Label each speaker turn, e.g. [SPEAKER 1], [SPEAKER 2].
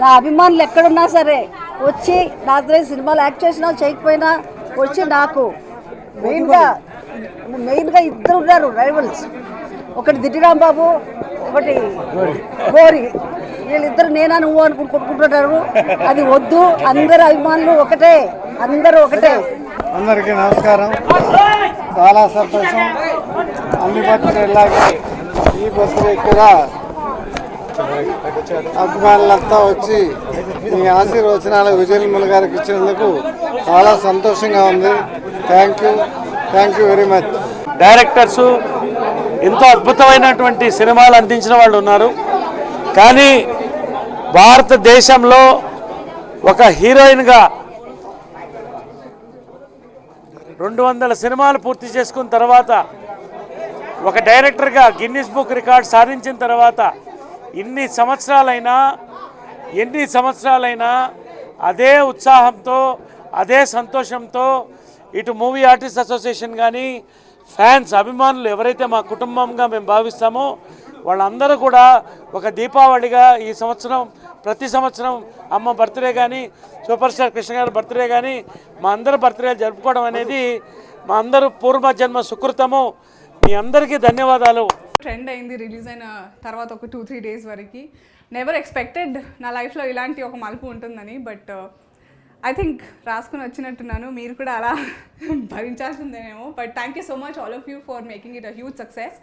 [SPEAKER 1] నా అభిమానులు ఎక్కడున్నా సరే వచ్చి నాతో సినిమాలు యాక్ట్ చేసినా చేయకపోయినా వచ్చి నాకు మెయిన్గా ఇద్దరు ఉన్నారు రైవల్స్. ఒకటి దిట్టిరాంబాబు, ఒకటి గోరి. వీళ్ళిద్దరు నేనా నువ్వు అనుకుని కొట్టుకుంటున్నారు. అది వద్దు, అందరు అభిమానులు ఒకటే, అందరూ ఒకటే.
[SPEAKER 2] అందరికీ నమస్కారం. చాలా సంతోషం. అన్ని బర్త్డే ఇలాగే ఈ బర్త్డే కూడా అభిమానులంతా వచ్చి మీ ఆశీర్వచనాలు విజయనిర్మల గారికి ఇచ్చినందుకు చాలా సంతోషంగా ఉంది. Thank you very much.
[SPEAKER 3] Directors ఎంతో అద్భుతమైనటువంటి సినిమాలు అందించిన వాళ్ళు ఉన్నారు. కానీ భారతదేశంలో ఒక హీరోయిన్గా 200 సినిమాలు పూర్తి చేసుకున్న తర్వాత, ఒక డైరెక్టర్గా గిన్నిస్ బుక్ రికార్డ్ సాధించిన తర్వాత ఎన్ని సంవత్సరాలైనా అదే ఉత్సాహంతో, అదే సంతోషంతో ఇటు మూవీ ఆర్టిస్ట్ అసోసియేషన్ కానీ, ఫ్యాన్స్, అభిమానులు ఎవరైతే మా కుటుంబంగా మేము భావిస్తామో వాళ్ళందరూ కూడా ఒక దీపావళిగా ఈ సంవత్సరం, ప్రతి సంవత్సరం అమ్మ బర్త్డే కానీ, సూపర్ స్టార్ కృష్ణ గారి బర్త్డే కానీ, మా అందరి బర్త్డేలు జరుపుకోవడం అనేది మా అందరూ పూర్వజన్మ సుకృతము. మీ అందరికీ ధన్యవాదాలు.
[SPEAKER 4] ట్రెండ్ అయింది రిలీజ్ అయిన తర్వాత ఒక 2-3 డేస్ వరకు. నెవర్ ఎక్స్పెక్టెడ్ నా లైఫ్లో ఇలాంటి ఒక మలుపు ఉంటుందని. బట్ ఐ థింక్ రాసుకుని వచ్చినట్టున్నాను, మీరు కూడా అలా భరించాల్సిందేమో. But thank you so much all of you for making it a huge success.